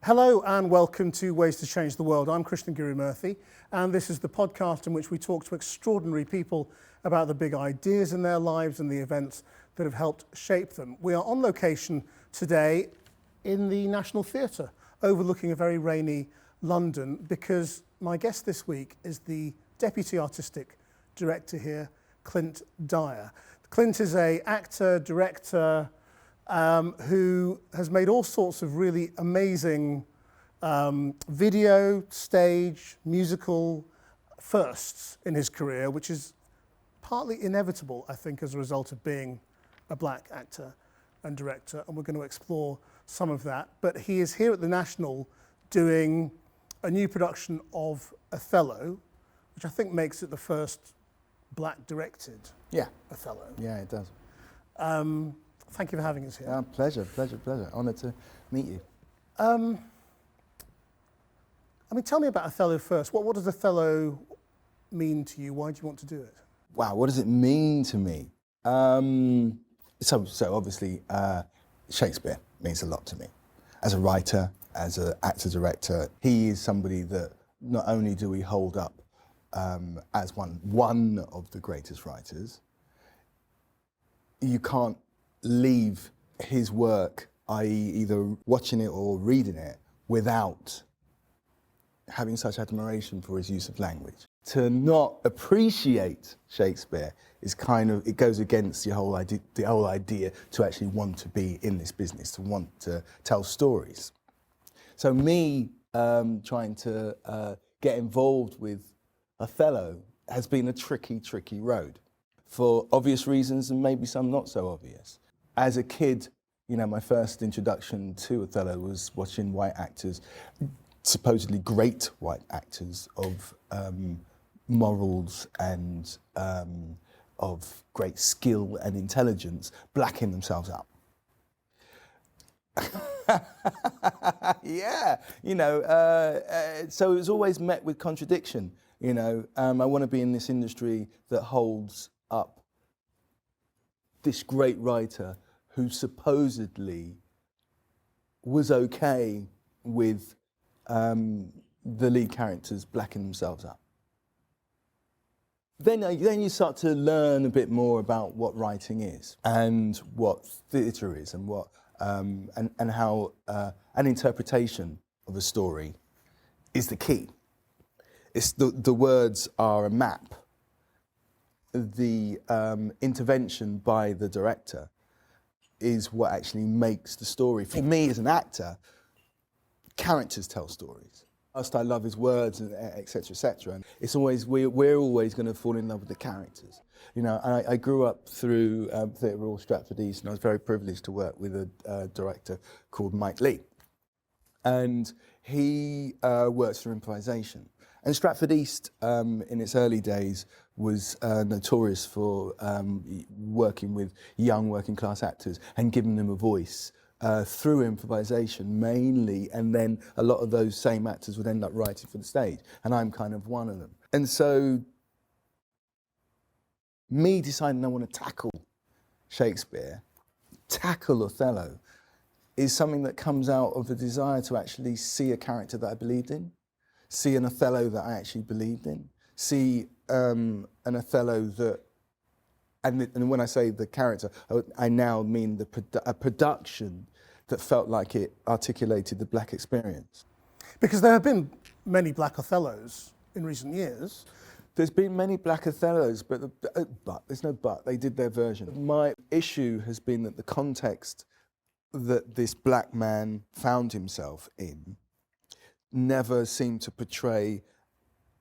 Hello and welcome to Ways to Change the World. I'm Krishnan Guru-Murthy, and this is the podcast in which we talk to extraordinary people about the big ideas in their lives and the events that have helped shape them. We are on location today in the National Theatre, overlooking a very rainy London, because my guest this week is the Deputy Artistic Director here, Clint Dyer. Clint is an actor, director, who has made all sorts of really amazing video, stage, musical firsts in his career, which is partly inevitable, I think, as a result of being a black actor and director, and we're going to explore some of that. But he is here at the National doing a new production of Othello, which I think makes it the first black-directed Othello. Yeah, it does. Thank you for having us here. Pleasure. Honoured to meet you. Tell me about Othello first. What does Othello mean to you? Why do you want to do it? Wow, what does it mean to me? So obviously, Shakespeare means a lot to me. As a writer, as an actor-director, he is somebody that not only do we hold up as one of the greatest writers, you can't leave his work, i.e. either watching it or reading it, without having such admiration for his use of language. To not appreciate Shakespeare is it goes against the whole idea to actually want to be in this business, to want to tell stories. So me trying to get involved with Othello has been a tricky road, for obvious reasons and maybe some not so obvious. As a kid, my first introduction to Othello was watching white actors, supposedly great white actors of morals and of great skill and intelligence, blacking themselves up. So it was always met with contradiction. I want to be in this industry that holds up this great writer who supposedly was okay with the lead characters blacking themselves up. Then you start to learn a bit more about what writing is and what theatre is and what and how an interpretation of a story is the key. It's the words are a map. The intervention by the director is what actually makes the story. For me as an actor, characters tell stories. Whilst I love his words, and et cetera, and it's always, we're always going to fall in love with the characters. I grew up through Theatre Royal Stratford East, and I was very privileged to work with a director called Mike Lee. And he works through improvisation. And Stratford East, in its early days, was notorious for working with young working class actors and giving them a voice through improvisation mainly, and then a lot of those same actors would end up writing for the stage, and I'm kind of one of them. And so, me deciding I want to tackle Shakespeare, tackle Othello, is something that comes out of a desire to actually see a character that I believed in, see an Othello that I actually believed in, see an Othello that, and when I say the character, I now mean a production that felt like it articulated the black experience. Because there have been many black Othellos in recent years. There's been many black Othellos, but there's no but. They did their version. My issue has been that the context that this black man found himself in never seemed to portray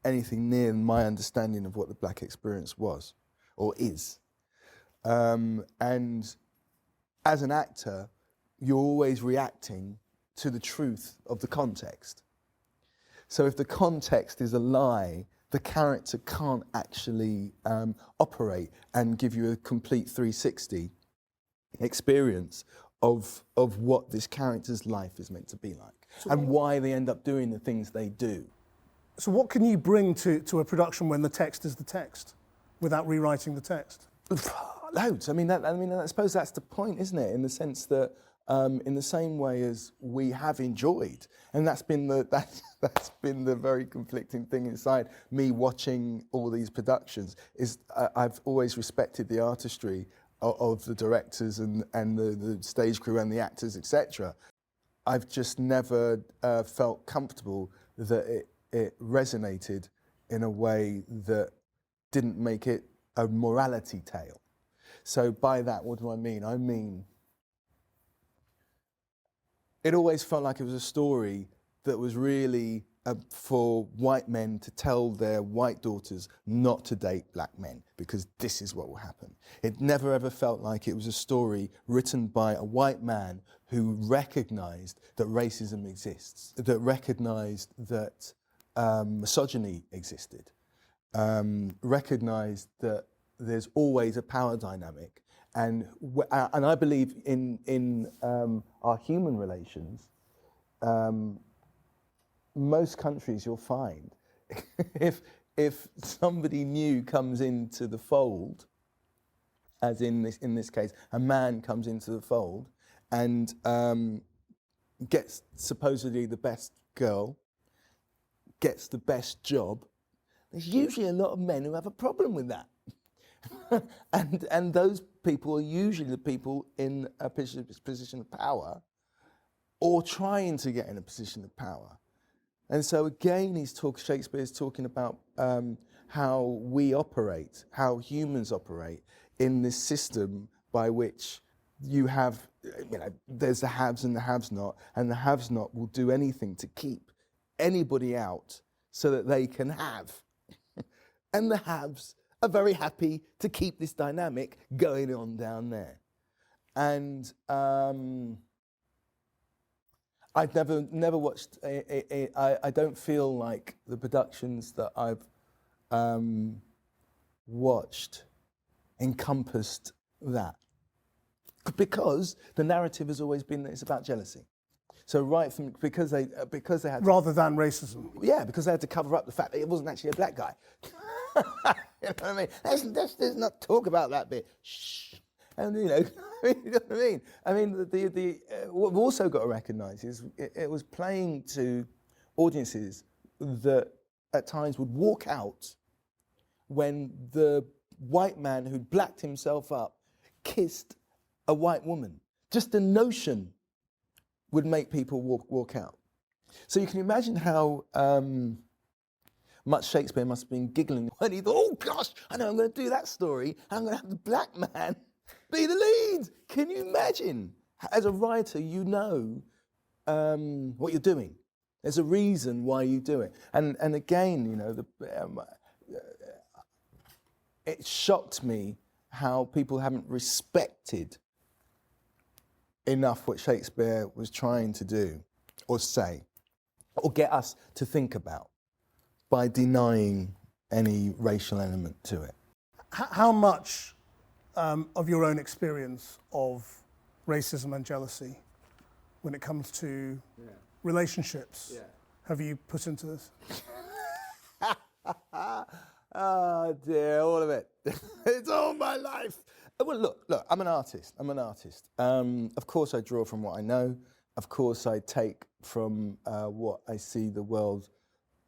anything near my understanding of what the black experience was or is. And as an actor, you're always reacting to the truth of the context. So if the context is a lie, the character can't actually operate and give you a complete 360 experience of what this character's life is meant to be like, and why they end up doing the things they do. So what can you bring to a production when the text is the text, without rewriting the text? Loads. I suppose that's the point, isn't it? In the sense that in the same way as we have enjoyed. And that's been the very conflicting thing inside me watching all these productions, is I've always respected the artistry of the directors and the stage crew and the actors, etc. I've just never felt comfortable that it resonated in a way that didn't make it a morality tale. So by that, what do I mean? I mean, it always felt like it was a story that was really for white men to tell their white daughters not to date black men, because this is what will happen. It never ever felt like it was a story written by a white man who recognised that racism exists, that recognised that misogyny existed, recognised that there's always a power dynamic. And I believe in our human relations, most countries you'll find, if somebody new comes into the fold, as in this case, a man comes into the fold and gets supposedly the best girl, gets the best job, there's usually a lot of men who have a problem with that. and those people are usually the people in a position of power or trying to get in a position of power. And so again, Shakespeare's talking about how we operate, how humans operate in this system by which you have, there's the haves and the haves not, and the haves not will do anything to keep anybody out so that they can have. And the haves are very happy to keep this dynamic going on down there. And I've never watched, I don't feel like the productions that I've watched encompassed that. Because the narrative has always been that it's about jealousy. So because they had rather than racism. Yeah, because they had to cover up the fact that it wasn't actually a black guy. You know what I mean? Let's not talk about that bit. Shh. And you know what I mean? I mean, what we've also got to recognise is it was playing to audiences that at times would walk out when the white man who'd blacked himself up kissed a white woman. Just the notion would make people walk out. So you can imagine how much Shakespeare must have been giggling when he thought, oh gosh, I know I'm going to do that story, and I'm going to have the black man be the lead. Can you imagine? As a writer, you know what you're doing. There's a reason why you do it. And again, you know, it shocked me how people haven't respected enough what Shakespeare was trying to do or say or get us to think about by denying any racial element to it. How much of your own experience of racism and jealousy when it comes to relationships have you put into this? Oh dear, all of it. It's all my life. Well, look, I'm an artist. Of course I draw from what I know. Of course I take from what I see the world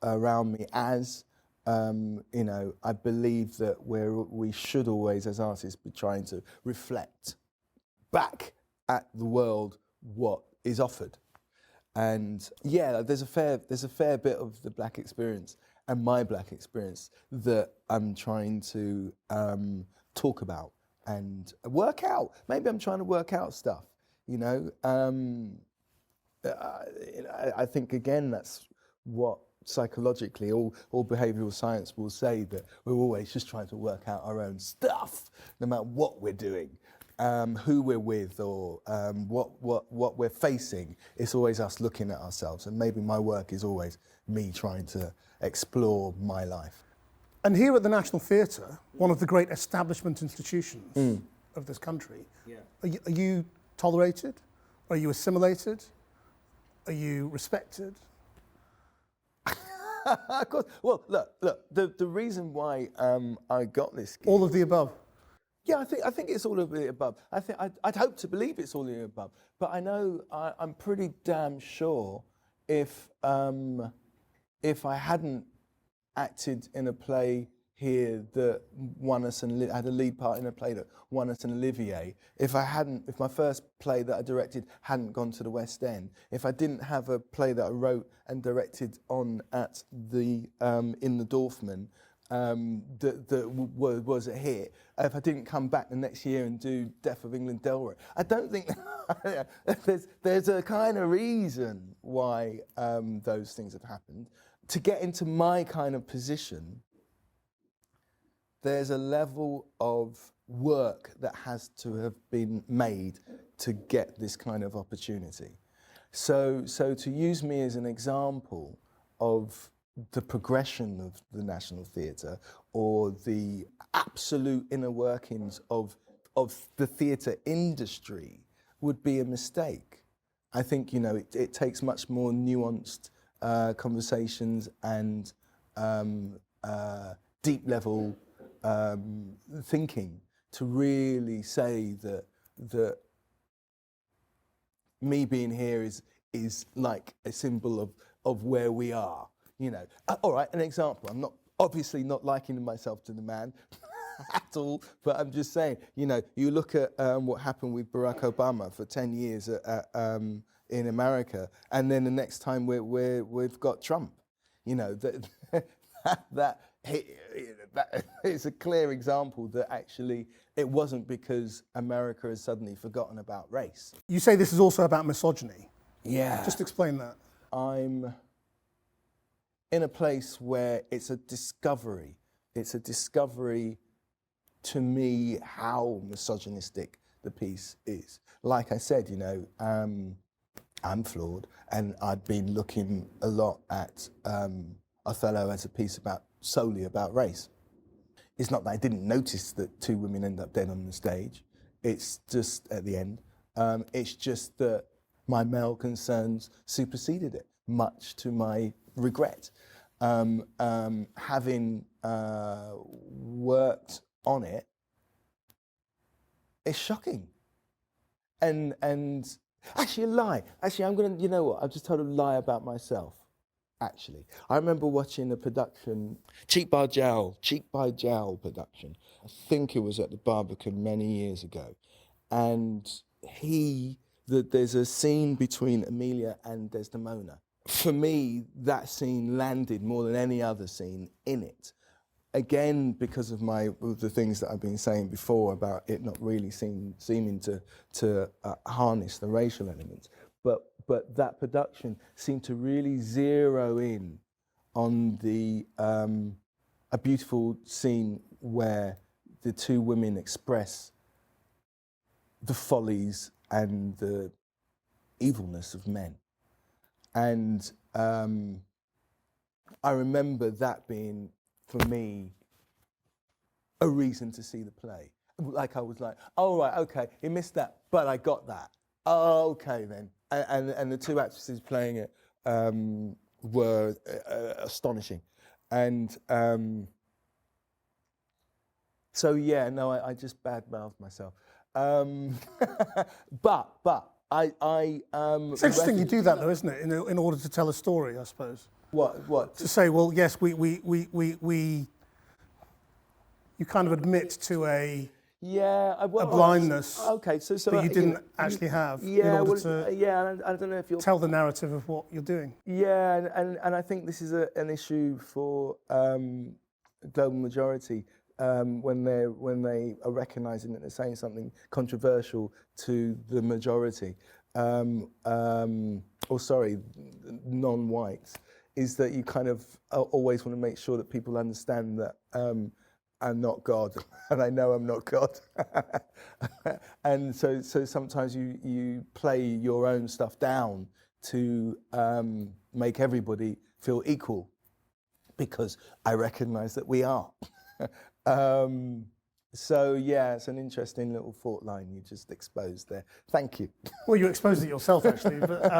around me as. You know, I believe that we should always, as artists, be trying to reflect back at the world what is offered. And yeah, there's a fair bit of the black experience and my black experience that I'm trying to talk about and work out. Maybe I'm trying to work out stuff, you know. I think, again, that's what psychologically all behavioural science will say, that we're always just trying to work out our own stuff, no matter what we're doing, who we're with, or what we're facing. It's always us looking at ourselves, and maybe my work is always me trying to explore my life. And here at the National Theatre, one of the great establishment institutions of this country, are you tolerated? Are you assimilated? Are you respected? Of course. Well, look. The reason why I got this gig, all of the above. Yeah, I think it's all of the above. I'd hope to believe it's all of the above, but I know I'm pretty damn sure if I hadn't acted in a play here that won us and had a lead part in a play that won us an Olivier, if my first play that I directed hadn't gone to the West End, if I didn't have a play that I wrote and directed on at the in the Dorfman that was a hit, if I didn't come back the next year and do Death of England Delroy, I don't think there's a kind of reason why those things have happened. To get into my kind of position, there's a level of work that has to have been made to get this kind of opportunity. So to use me as an example of the progression of the National Theatre or the absolute inner workings of the theatre industry would be a mistake. I think, it takes much more nuanced conversations and deep level thinking to really say that me being here is like a symbol of where we are. All right, an example. I'm obviously not likening myself to the man at all, but I'm just saying, you look at what happened with Barack Obama for 10 years in America, and then the next time we've got Trump. That is a clear example that actually it wasn't because America has suddenly forgotten about race. You say this is also about misogyny. Yeah. Just explain that. I'm in a place where it's a discovery. It's a discovery to me how misogynistic the piece is. Like I said, I'm flawed, and I'd been looking a lot at Othello as a piece solely about race. It's not that I didn't notice that two women end up dead on the stage. It's just at the end. It's just that my male concerns superseded it, much to my regret. Having worked on it, it's shocking. And actually a lie. Actually, I've just told a lie about myself. Actually, I remember watching a production, Cheek by Jowl production. I think it was at the Barbican many years ago. And there's a scene between Emilia and Desdemona. For me, that scene landed more than any other scene in it. Again, because of the things that I've been saying before about it not really seeming to harness the racial elements. But that production seemed to really zero in on a beautiful scene where the two women express the follies and the evilness of men. And I remember that being, for me, a reason to see the play. Like I was like, oh right, okay, you missed that, but I got that. Oh, okay then. And the two actresses playing it were astonishing. And so yeah, no, I just badmouthed myself. But I It's interesting you do that though, isn't it? In order to tell a story, I suppose. What? To say, well, yes, you kind of admit to a blindness that you didn't actually have in order to I don't know if you'll tell the narrative of what you're doing. Yeah, and I think this is an issue for global majority when they are recognising that they're saying something controversial to the majority, non-whites, is that you kind of always want to make sure that people understand that I'm not God, and I know I'm not God. And so sometimes you play your own stuff down to make everybody feel equal, because I recognise that we are. So yeah, it's an interesting little thought line you just exposed there. Thank you. Well, you exposed it yourself, actually. But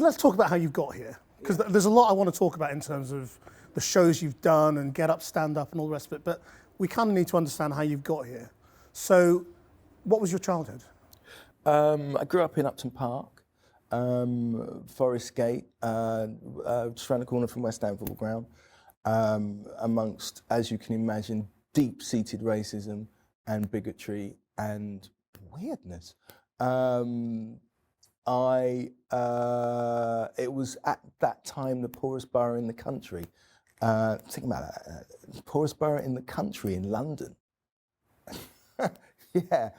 let's talk about how you've got here, because there's a lot I want to talk about in terms of the shows you've done and Get Up, Stand Up and all the rest of it. But we kind of need to understand how you've got here. So, what was your childhood? I grew up in Upton Park, Forest Gate, just around the corner from West Ham Football Ground, amongst, as you can imagine, deep-seated racism and bigotry and weirdness. It was at that time the poorest borough in the country. Think about that, poorest borough in the country in London. Yeah,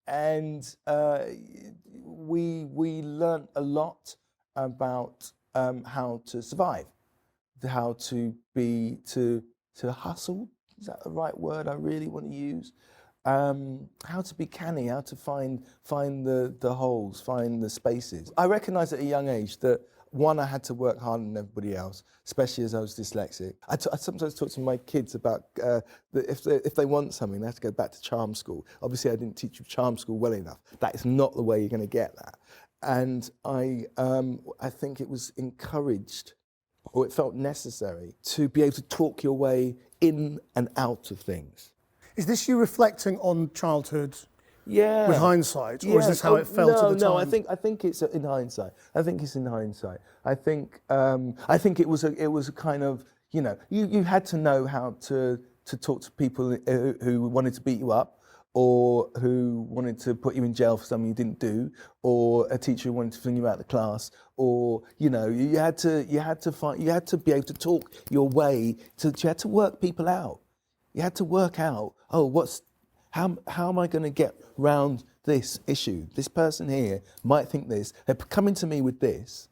and we learnt a lot about how to survive, how to hustle. Is that the right word I really want to use? How to be canny, how to find the holes, find the spaces. I recognised at a young age that, one, I had to work harder than everybody else, especially as I was dyslexic. I sometimes talk to my kids about if they want something, they have to go back to charm school. Obviously, I didn't teach you charm school well enough. That is not the way you're going to get that. And I think it was encouraged, or it felt necessary, to be able to talk your way in and out of things. Is this you reflecting on childhood with hindsight, or is this how it felt at the time? No, I think it's in hindsight. I think it's in hindsight. I think it was a kind of, you had to know how to talk to people who wanted to beat you up, or who wanted to put you in jail for something you didn't do, or a teacher who wanted to fling you out of the class, or you had to be able to talk your way you had to work people out. You had to work out, how am I going to get round this issue? This person here might think this. They're coming to me with this.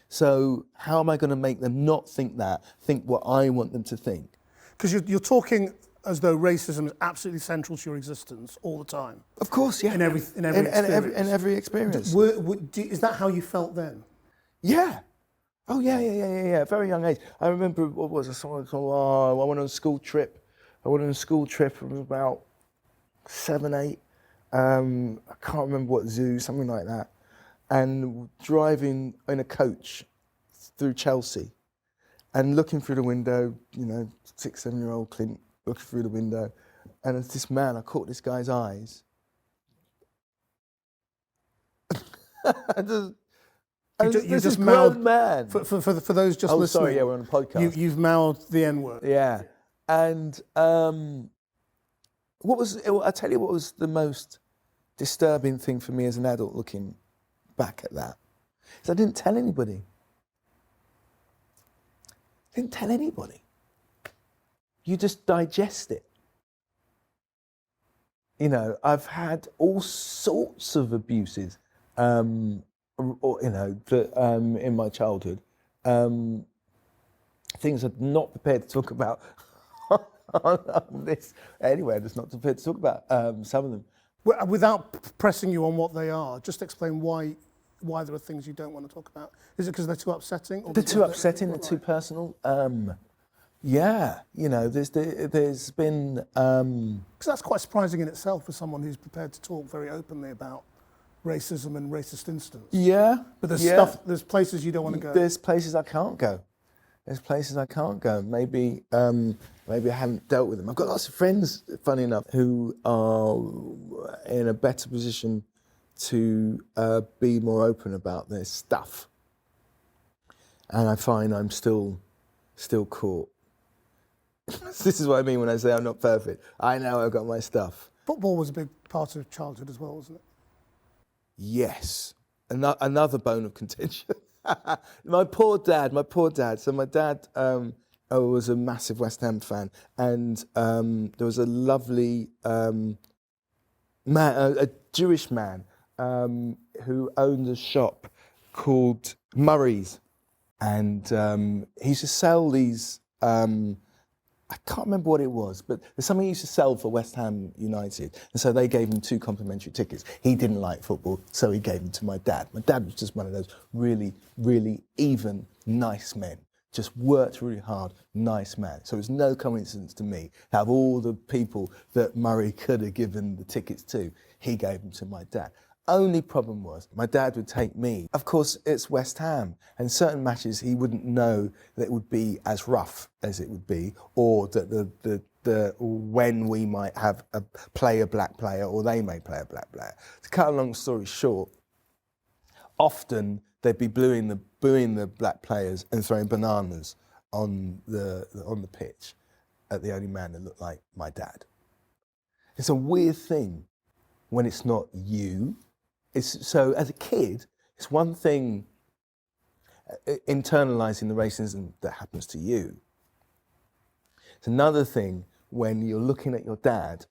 So how am I going to make them not think that, think what I want them to think? Because you're talking as though racism is absolutely central to your existence all the time. Of course, yeah. In every experience. In every experience. Is that how you felt then? Yeah. Oh, yeah. Very young age. I remember, what was it? Someone called, I went on a school trip. I was about 7, 8. I can't remember what zoo, something like that. And driving in a coach through Chelsea and looking through the window, 6, 7-year-old Clint looking through the window. And as this man, I caught this guy's eyes. This grown man. For those just listening. Sorry, yeah, we're on a podcast. You've mouthed the N-word. Yeah. And I'll tell you what was the most disturbing thing for me as an adult looking back at that, is I didn't tell anybody. You just digest it. I've had all sorts of abuses, in my childhood, things I'm not prepared to talk about on this. Anyway, I'm just not prepared to talk about some of them. Without pressing you on what they are, just explain why there are things you don't want to talk about. Is it because they're too upsetting? They're too upsetting, they're too personal. There's been... Because that's quite surprising in itself for someone who's prepared to talk very openly about racism and racist incidents. Yeah. But there's places you don't want to go. There's places I can't go. Maybe I haven't dealt with them. I've got lots of friends, funny enough, who are in a better position to be more open about their stuff. And I find I'm still caught. This is what I mean when I say I'm not perfect. I know I've got my stuff. Football was a big part of childhood as well, wasn't it? Yes. Another bone of contention. My poor dad. So my dad was a massive West Ham fan, and there was a lovely man, a Jewish man, who owned a shop called Murray's, and he used to sell these. I can't remember what it was, but there's something he used to sell for West Ham United, and so they gave him 2 complimentary tickets. He didn't like football, so he gave them to my dad. My dad was just one of those really, really even, nice men. Just worked really hard, nice man. So it was no coincidence to me that of all the people that Murray could have given the tickets to, he gave them to my dad. Only problem was, my dad would take me. Of course, it's West Ham, and certain matches he wouldn't know that it would be as rough as it would be, or that the when we might have a black player or they may play a black player. To cut a long story short, often they'd be booing the black players and throwing bananas on the pitch at the only man that looked like my dad. It's a weird thing when it's not you. So as a kid, it's one thing internalising the racism that happens to you. It's another thing when you're looking at your dad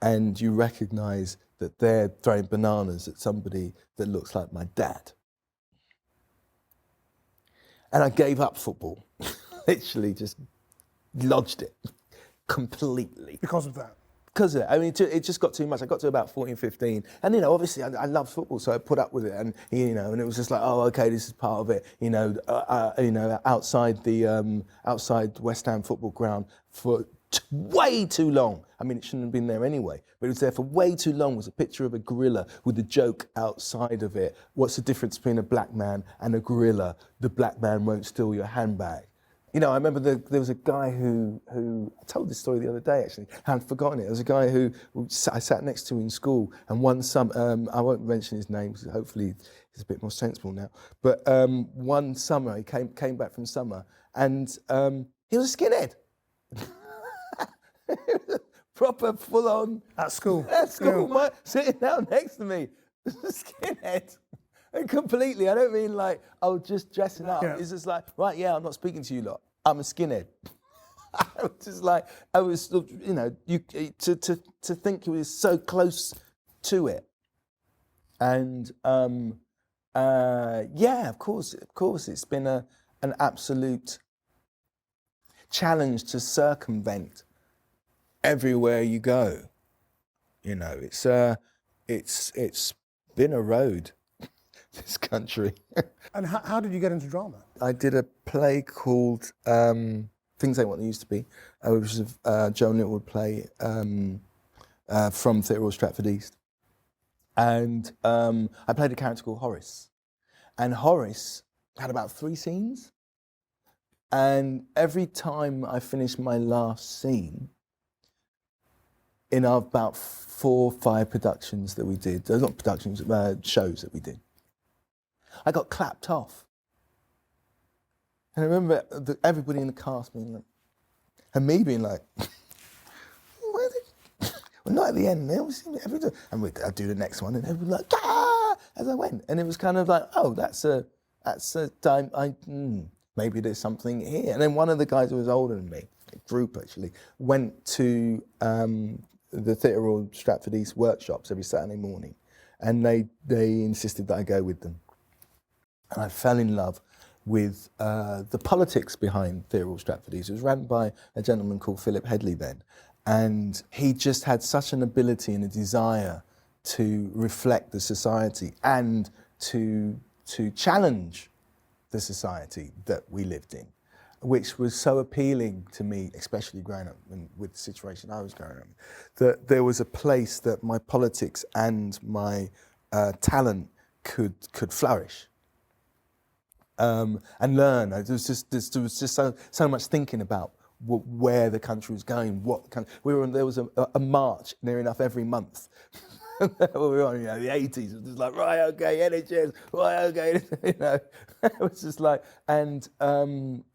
and you recognise that they're throwing bananas at somebody that looks like my dad. And I gave up football, literally just lodged it completely. Because of that? Because of it. I mean, it just got too much. I got to about 14, 15. And, obviously I loved football, so I put up with it. And, and it was just like, oh, okay, this is part of it. Outside West Ham football ground for way too long. I mean, it shouldn't have been there anyway, but it was there for way too long. It was a picture of a gorilla with a joke outside of it. What's the difference between a black man and a gorilla? The black man won't steal your handbag. I remember there was a guy who I told this story the other day, actually. I hadn't forgotten it. There was a guy who I sat next to in school, and one summer, I won't mention his name, because hopefully he's a bit more sensible now, but one summer, he came back from summer, and he was a skinhead. Proper full-on... At school? At school, sitting down next to me. Skinhead. And completely, I don't mean like, just dressing up. Yeah. It's just like, right, yeah, I'm not speaking to you lot. I'm a skinhead. I was just like, to think you were so close to it. And of course, it's been an absolute challenge to circumvent everywhere you go. It's been a road, this country. And how did you get into drama? I did a play called Things Ain't What They Used to Be, which was a Joan Littlewood play from Theatrical Stratford East. And I played a character called Horace. And Horace had about 3 scenes. And every time I finished my last scene, in about 4 or 5 productions that we did, not productions, shows that we did, I got clapped off. And I remember everybody in the cast being like, and me being like, where did, well, not at the end, they always seem to every time. And I'd do the next one, and everybody like, ah, as I went. And it was kind of like, oh, that's a time, maybe there's something here. And then one of the guys who was older than me, a group actually, went to the Theatrical Stratford East workshops every Saturday morning, and they insisted that I go with them. And I fell in love with the politics behind Theatrical Stratford East. It was run by a gentleman called Philip Headley then, and he just had such an ability and a desire to reflect the society and to challenge the society that we lived in, which was so appealing to me, especially growing up and with the situation I was growing up in, that there was a place that my politics and my talent could flourish and learn. There was just so much thinking about where the country was going. There was a march near enough every month. We were on, the 80s. It was just like, right, okay, NHS, right, okay, It was just like, and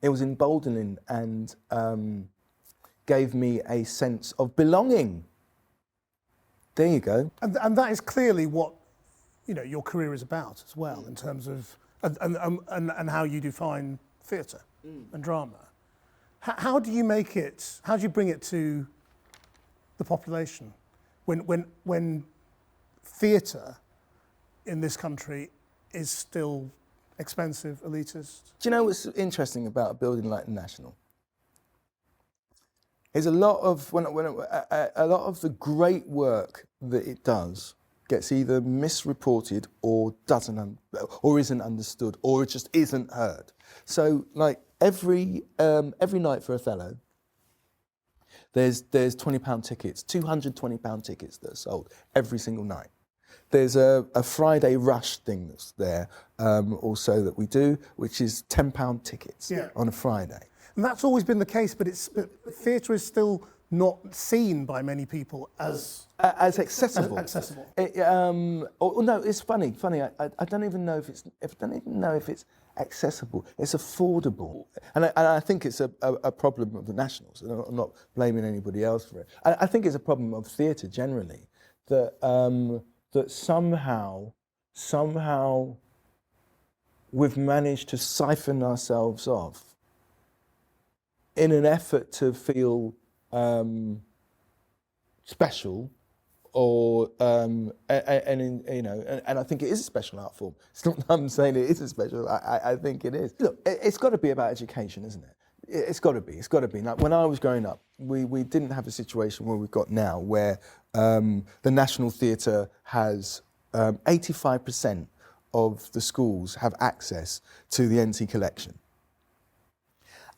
it was emboldening and gave me a sense of belonging. There you go. And that is clearly what, your career is about as well, in terms of, and how you define theatre and drama. How do you make it, how do you bring it to the population when theatre in this country is still expensive, elitist? Do you know what's interesting about a building like the National? Is a lot of the great work that it does gets either misreported or isn't understood, or it just isn't heard. So, like every night for Othello, there's £20 tickets, £220 tickets that are sold every single night. There's a Friday rush thing that's there also that we do, which is £10 tickets on a Friday. And that's always been the case, but theatre is still not seen by many people as accessible. accessible. No, it's funny. I don't even know if it's accessible. It's affordable, and I think it's a problem of the Nationals. I'm not blaming anybody else for it. I think it's a problem of theatre generally that that somehow we've managed to siphon ourselves off in an effort to feel special, or and I think it is a special art form. It's not that I'm saying it isn't special. I think it is. Look, it's got to be about education, isn't it? It's got to be. It's got to be. Like when I was growing up, we didn't have a situation where we've got now, where the National Theatre has 85% of the schools have access to the NT collection.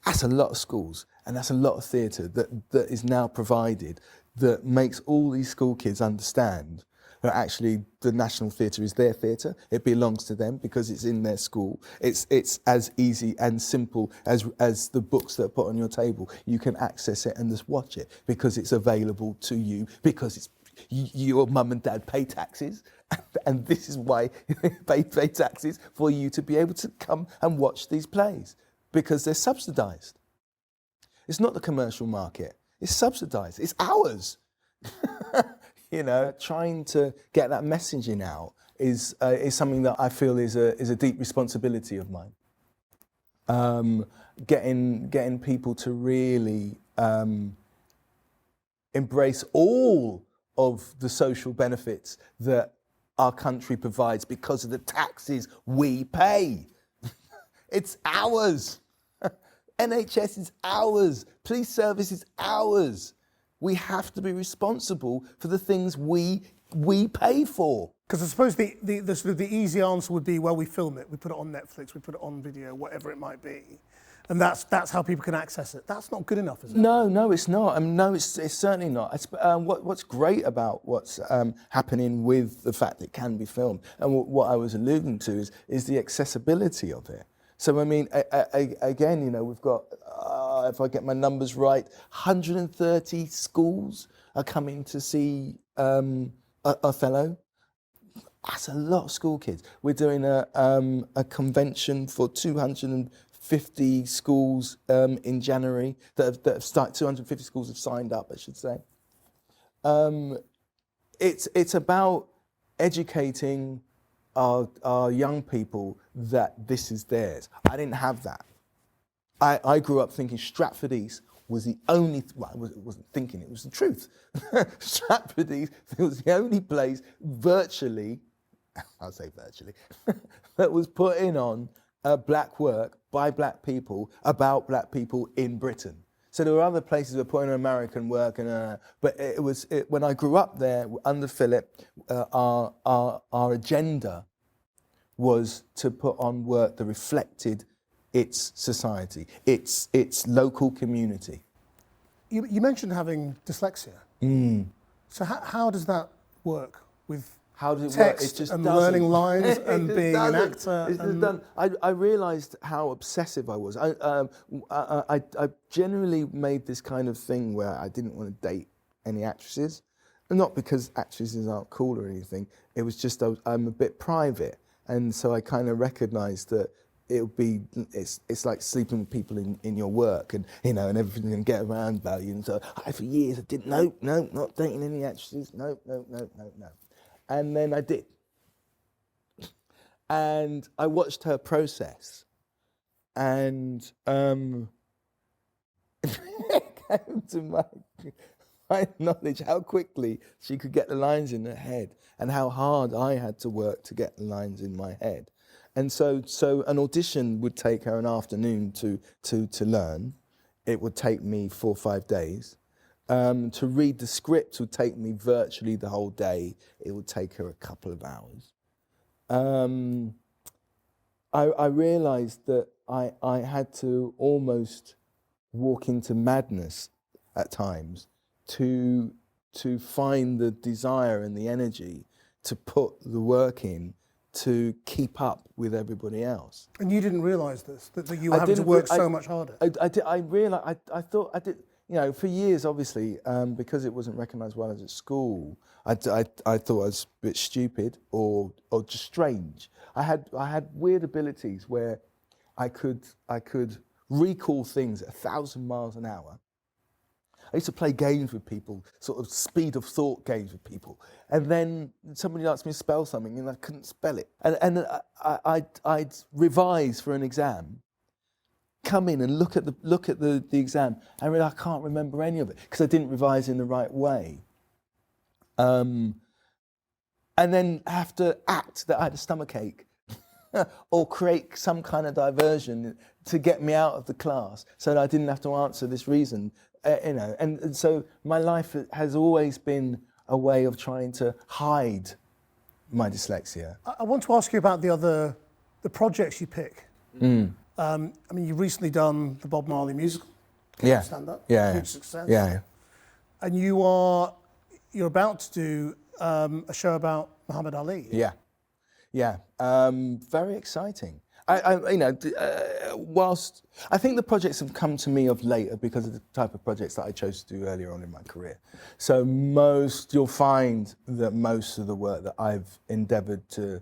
That's a lot of schools, and that's a lot of theatre that is now provided, that makes all these school kids understand that actually the National Theatre is their theatre. It belongs to them because it's in their school. It's as easy and simple as the books that are put on your table. You can access it and just watch it because it's available to you, because it's your mum and dad pay taxes, and this is why they pay taxes, for you to be able to come and watch these plays, because they're subsidised. It's not the commercial market. It's subsidised. It's ours. Trying to get that messaging out is something that I feel is a deep responsibility of mine. Getting people to really embrace all of the social benefits that our country provides because of the taxes we pay. It's ours. NHS is ours. Police service is ours. We have to be responsible for the things we pay for. Because I suppose the sort of the easy answer would be, well, we film it, we put it on Netflix, we put it on video, whatever it might be, and that's how people can access it. That's not good enough, is it? No, it's not. No, it's certainly not. What's great about what's happening with the fact that it can be filmed, and what I was alluding to is the accessibility of it. So I mean, again, we've got, if I get my numbers right, 130 schools are coming to see Othello. That's a lot of school kids. We're doing a convention for 250 schools in January that have started. 250 schools have signed up, I should say. It's about educating our young people that this is theirs. I didn't have that. I grew up thinking Stratford East was the only, well, I wasn't thinking, it was the truth. Stratford East was the only place virtually, I'll say virtually, that was putting on black work by black people about black people in Britain. So there were other places that were putting on American work, but when I grew up there under Philip, our agenda was to put on work that reflected its society, its local community. You mentioned having dyslexia. So how does that work with text and learning lines and being an actor? I realised how obsessive I was. I generally made this kind of thing where I didn't want to date any actresses, and not because actresses aren't cool or anything. It was just I'm a bit private, and so I kind of recognised that it's like sleeping with people in your work, and and everything's gonna get around about you. And so for years I didn't. No, not dating any actresses. No. And then I did. And I watched her process. And it came to my knowledge how quickly she could get the lines in her head, and how hard I had to work to get the lines in my head. And so an audition would take her an afternoon to learn. It would take me 4 or 5 days. To read the script would take me virtually the whole day. It would take her a couple of hours. I realised that I had to almost walk into madness at times to find the desire and the energy to put the work in to keep up with everybody else. And you didn't realise this, that you were having to work so much harder? I realised, I thought I did. you know, for years, obviously, because it wasn't recognised while I was at school, I thought I was a bit stupid or just strange. I had weird abilities where I could recall things at 1,000 miles an hour. I used to play games with people, sort of speed of thought games with people, and then somebody asked me to spell something and I couldn't spell it, and I'd revise for an exam, come in and look at the exam, and really I can't remember any of it because I didn't revise in the right way, and then have to act that I had a stomachache. Or create some kind of diversion to get me out of the class so that I didn't have to answer this reason, you know. And so my life has always been a way of trying to hide my dyslexia. I want to ask you about the projects you pick. I mean, you've recently done the Bob Marley musical. Yeah. Stand-up. Yeah. Huge success. Yeah. And you're about to do a show about Muhammad Ali. Yeah. Yeah, very exciting. You know, whilst I think the projects have come to me of later because of the type of projects that I chose to do earlier on in my career. So you'll find that most of the work that I've endeavoured to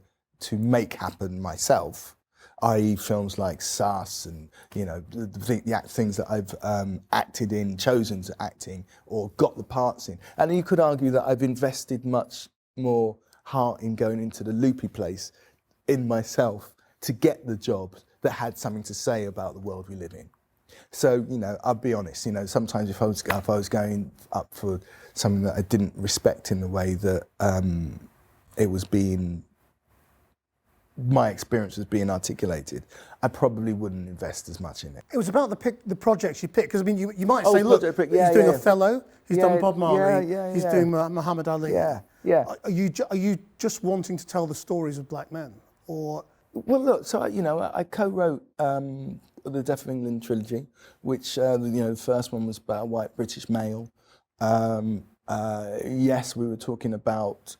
make happen myself, i.e. films like Sus and, you know, the things that I've acted in, chosen to act in, or got the parts in. And you could argue that I've invested much more heart in going into the loopy place in myself to get the job that had something to say about the world we live in. So, you know, I'll be honest, you know, sometimes if I was going up for something that I didn't respect in the way that it was being, my experience was being articulated, I probably wouldn't invest as much in it. It was about the projects you picked, because I mean, you might say, look, he's doing Othello, he's done Bob Marley, he's doing Muhammad Ali. Yeah. Are you just wanting to tell the stories of black men, or? Well, look, so you know, I co-wrote the Death of England trilogy, which you know, the first one was about a white British male. Yes, we were talking about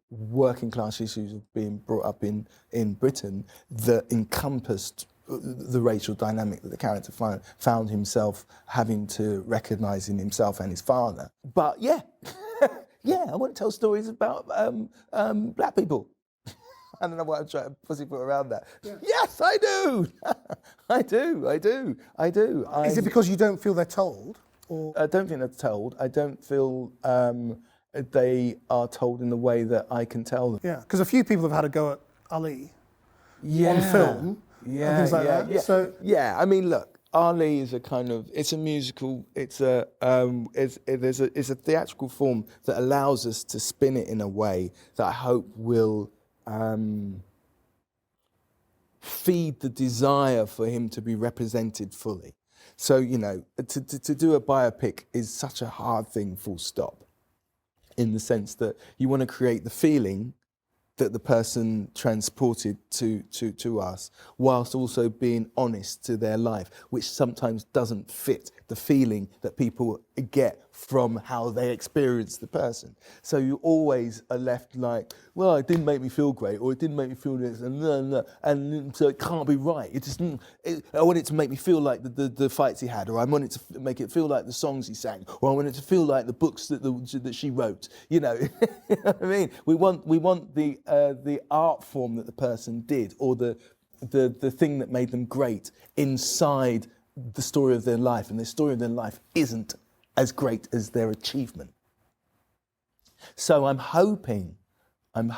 working class issues of being brought up in Britain that encompassed the racial dynamic that the character found himself having to recognise in himself and his father. But yeah. Yeah, I want to tell stories about black people. I don't know why I'm trying to pussyfoot around that. Yeah. Yes, I do. I do. Is it because you don't feel they're told? Or? I don't think they're told. I don't feel they are told in the way that I can tell them. Yeah, because a few people have had a go at Ali on film and things like that. Yeah. So yeah, I mean, look, Ali is it's a musical, it's a theatrical form that allows us to spin it in a way that I hope will feed the desire for him to be represented fully. So, you know, to do a biopic is such a hard thing, full stop, in the sense that you want to create the feeling that the person transported to us, whilst also being honest to their life, which sometimes doesn't fit the feeling that people get from how they experience the person. So you always are left like, well, it didn't make me feel great, or it didn't make me feel this, and so it can't be right. I want it to make me feel like the fights he had, or I want it to make it feel like the songs he sang, or I want it to feel like the books that she wrote. You know, you know what I mean? We want the art form that the person did, or the thing that made them great inside the story of their life, and the story of their life isn't as great as their achievement. So I'm hoping that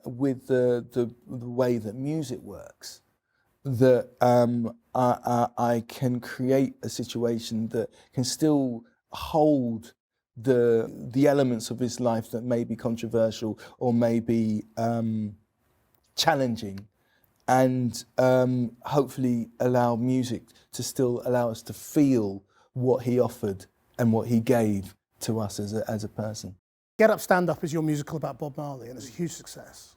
with the way that music works, that I can create a situation that can still hold the elements of his life that may be controversial or may be challenging, and hopefully allow music to still allow us to feel what he offered and what he gave to us as a person. Get Up, Stand Up is your musical about Bob Marley, and it's a huge success.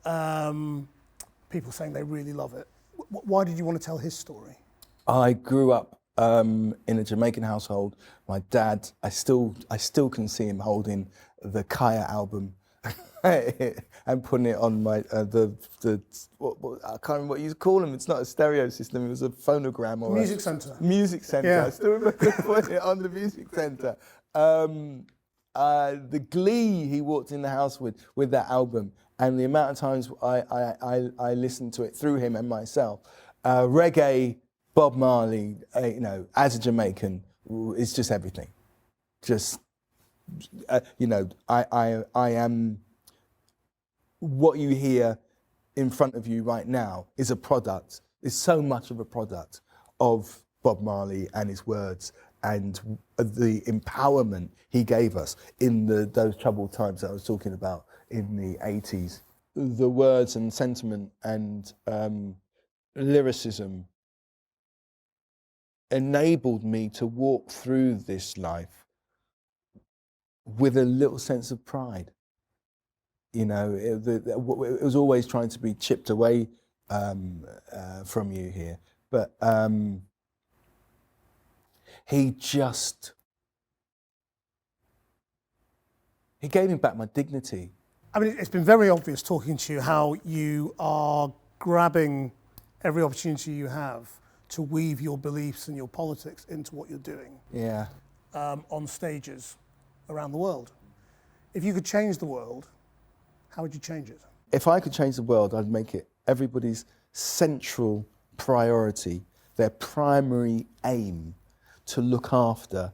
People saying they really love it. Why did you want to tell his story? I grew up in a Jamaican household. My dad, I still can see him holding the Kaya album and putting it on my I can't remember what you call them. It's not a stereo system. It was a phonogram or music centre. Music centre. Yeah. I still remember putting it on the music centre. The glee he walked in the house with that album, and the amount of times I listened to it through him and myself. Reggae, Bob Marley, as a Jamaican, it's just everything. Just, I am, what you hear in front of you right now is so much of a product of Bob Marley and his words and the empowerment he gave us in those troubled times that I was talking about in the 80s. The words and sentiment and lyricism enabled me to walk through this life with a little sense of pride. It was always trying to be chipped away from you here, but he gave me back my dignity. I mean, it's been very obvious talking to you how you are grabbing every opportunity you have to weave your beliefs and your politics into what you're doing. Yeah. On stages around the world. If you could change the world, how would you change it? If I could change the world, I'd make it everybody's central priority, their primary aim, to look after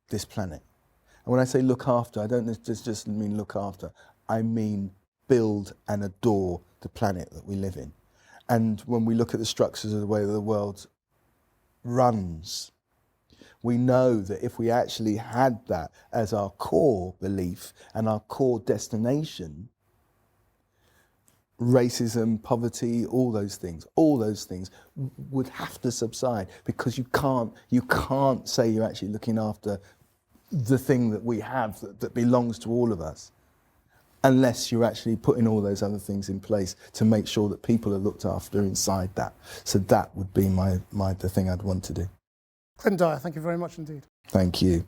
this planet. And when I say look after, I don't just mean look after. I mean build and adore the planet that we live in. And when we look at the structures of the way that the world runs, we know that if we actually had that as our core belief and our core destination, racism, poverty, all those things would have to subside, because you can't say you're actually looking after the thing that we have that belongs to all of us, unless you're actually putting all those other things in place to make sure that people are looked after inside that. So that would be the thing I'd want to do. Clint Dyer, thank you very much indeed. Thank you.